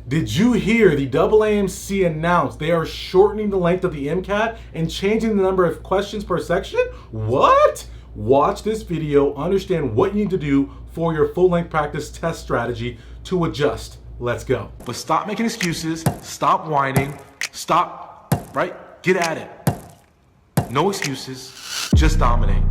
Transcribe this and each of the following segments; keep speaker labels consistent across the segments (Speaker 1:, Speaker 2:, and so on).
Speaker 1: Did you hear the AAMC announce they are shortening the length of the MCAT and changing the number of questions per section? What? Watch this video, understand what you need to do for your full-length practice test strategy to adjust. Let's go. But stop making excuses, stop whining, stop, right? Get at it. No excuses, just dominate.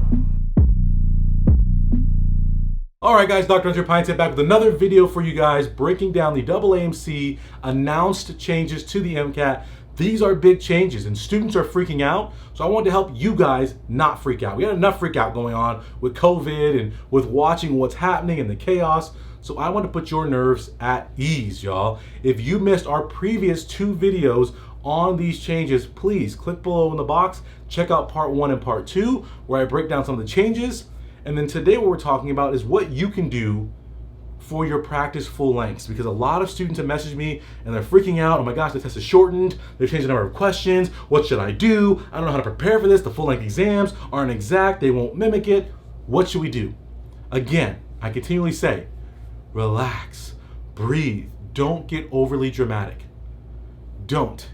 Speaker 1: All right, guys, Dr. Hunter Pinesett back with another video for you guys, breaking down the AAMC announced changes to the MCAT. These are big changes and students are freaking out. So I wanted to help you guys not freak out. We had enough freak out going on with COVID and with watching what's happening and the chaos. So I want to put your nerves at ease, y'all. If you missed our previous 2 videos on these changes, please click below in the box, check out part 1 and part 2, where I break down some of the changes. And then today what we're talking about is what you can do for your practice full lengths, because a lot of students have messaged me and they're freaking out. Oh my gosh, the test is shortened. They've changed the number of questions. What should I do? I don't know how to prepare for this. The full length exams aren't exact. They won't mimic it. What should we do? Again, I continually say, relax, breathe. Don't get overly dramatic. Don't.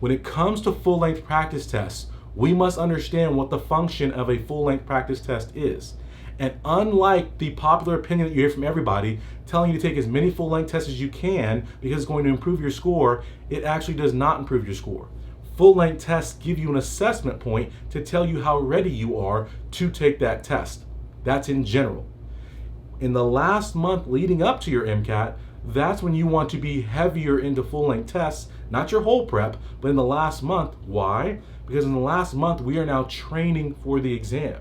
Speaker 1: When it comes to full length practice tests, we must understand what the function of a full-length practice test is. And unlike the popular opinion that you hear from everybody telling you to take as many full-length tests as you can because it's going to improve your score, it actually does not improve your score. Full-length tests give you an assessment point to tell you how ready you are to take that test. That's in general. In the last month leading up to your MCAT, that's when you want to be heavier into full-length tests, not your whole prep, but in the last month. Why? Because in the last month, we are now training for the exam.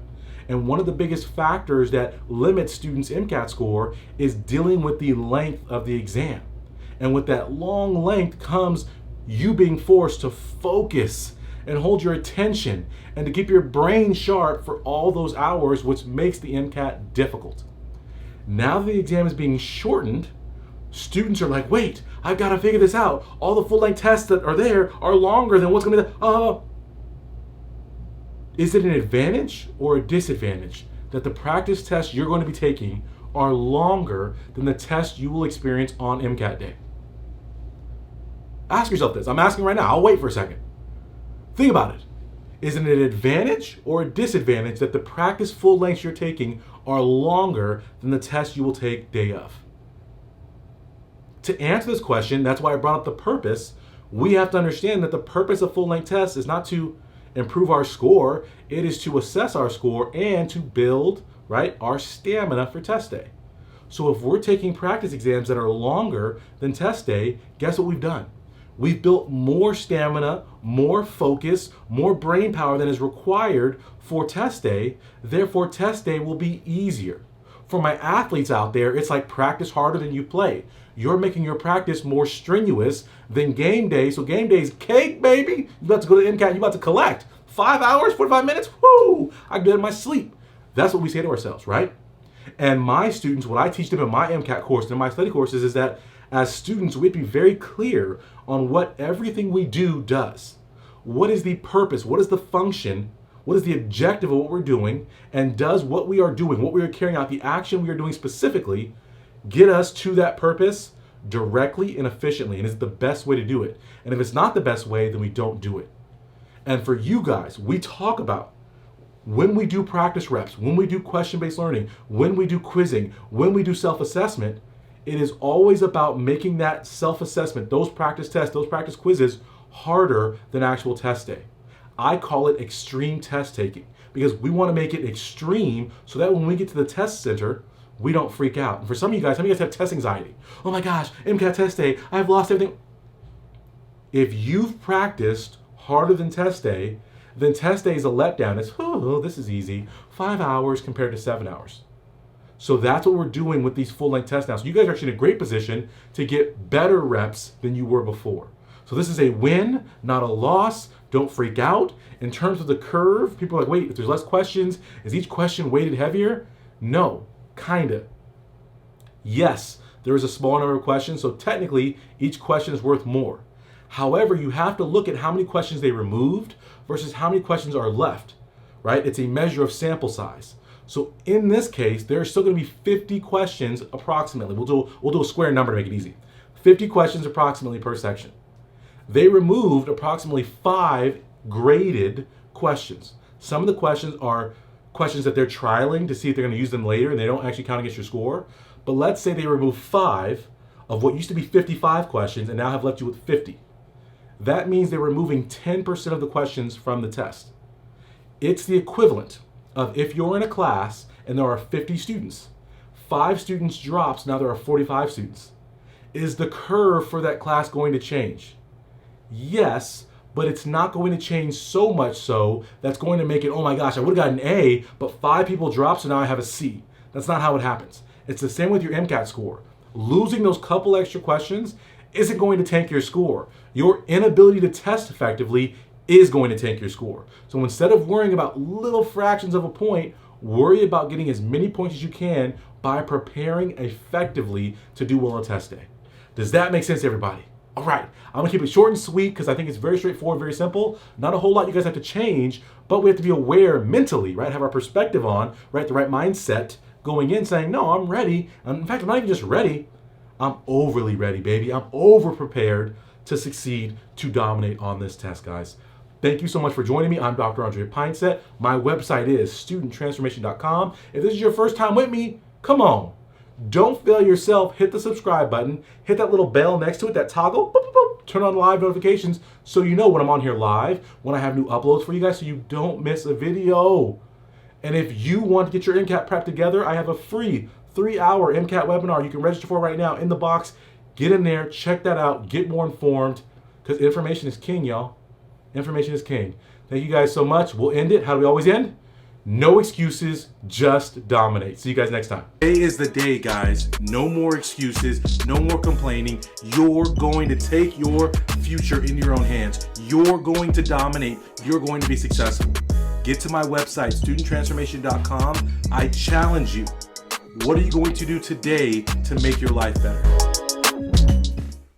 Speaker 1: And one of the biggest factors that limits students' MCAT score is dealing with the length of the exam. And with that long length comes you being forced to focus and hold your attention and to keep your brain sharp for all those hours, which makes the MCAT difficult. Now that the exam is being shortened, students are like, wait, I've got to figure this out. All the full-length tests that are there are longer than what's going to be there. Is it an advantage or a disadvantage that the practice tests you're going to be taking are longer than the tests you will experience on MCAT day? Ask yourself this. I'm asking right now. I'll wait for a second. Think about it. Is it an advantage or a disadvantage that the practice full lengths you're taking are longer than the tests you will take day of? To answer this question, that's why I brought up the purpose. We have to understand that the purpose of full-length tests is not to improve our score. It is to assess our score and to build, right, our stamina for test day. So if we're taking practice exams that are longer than test day, guess what we've done? We've built more stamina, more focus, more brain power than is required for test day. Therefore, test day will be easier. For my athletes out there, it's like practice harder than you play. You're making your practice more strenuous than game day. So game day is cake, baby. You about to go to MCAT, you about to collect. 5 hours, 45 minutes, whoo, I can do it in my sleep. That's what we say to ourselves, right? And my students, what I teach them in my MCAT course and in my study courses is that as students, we have to be very clear on what everything we do does. What is the purpose? What is the function? What is the objective of what we're doing? And does what we are doing, what we are carrying out, the action we are doing specifically, get us to that purpose directly and efficiently? And is it the best way to do it? And if it's not the best way, then we don't do it. And for you guys, we talk about when we do practice reps, when we do question-based learning, when we do quizzing, when we do self-assessment, it is always about making that self-assessment, those practice tests, those practice quizzes, harder than actual test day. I call it extreme test taking because we want to make it extreme so that when we get to the test center, we don't freak out. And for some of you guys, have test anxiety? Oh my gosh, MCAT test day, I've lost everything. If you've practiced harder than test day, then test day is a letdown. It's, oh, this is easy. 5 hours compared to 7 hours. So that's what we're doing with these full-length tests now. So you guys are actually in a great position to get better reps than you were before. So this is a win, not a loss. Don't freak out. In terms of the curve, people are like, wait, if there's less questions, is each question weighted heavier? No, kinda. Yes, there is a small number of questions, so technically each question is worth more. However, you have to look at how many questions they removed versus how many questions are left, right? It's a measure of sample size. So in this case, there's still going to be 50 questions approximately. We'll do a square number to make it easy. 50 questions approximately per section. They removed approximately 5 graded questions. Some of the questions are questions that they're trialing to see if they're going to use them later and they don't actually count against your score. But let's say they remove 5 of what used to be 55 questions and now have left you with 50. That means they're removing 10% of the questions from the test. It's the equivalent of if you're in a class and there are 50 students, 5 students drops, now there are 45 students. Is the curve for that class going to change? Yes, but it's not going to change so much so that's going to make it, oh my gosh, I would have got an A, but 5 people dropped, so now I have a C. That's not how it happens. It's the same with your MCAT score. Losing those couple extra questions isn't going to tank your score. Your inability to test effectively is going to tank your score. So instead of worrying about little fractions of a point, worry about getting as many points as you can by preparing effectively to do well on test day. Does that make sense, everybody? All right, I'm gonna keep it short and sweet because I think it's very straightforward, very simple. Not a whole lot you guys have to change, but we have to be aware mentally, right? Have our perspective on, right? The right mindset going in saying, no, I'm ready. And in fact, I'm not even just ready, I'm overly ready, baby. I'm over prepared to succeed, to dominate on this test, guys. Thank you so much for joining me. I'm Dr. Andre Pinesett. My website is studenttransformation.com. If this is your first time with me, come on. Don't fail yourself. Hit the subscribe button. Hit that little bell next to it, that toggle. Boop, boop, boop. Turn on live notifications so you know when I'm on here live, when I have new uploads for you guys so you don't miss a video. And if you want to get your MCAT prep together, I have a free 3-hour MCAT webinar you can register for right now in the box. Get in there, check that out, get more informed, because information is king, y'all. Information is king. Thank you guys so much. We'll end it. How do we always end? No excuses, just dominate. See you guys next time. Today is the day, guys. No more excuses, no more complaining. You're going to take your future in your own hands. You're going to dominate. You're going to be successful. Get to my website, studenttransformation.com. I challenge you. What are you going to do today to make your life better?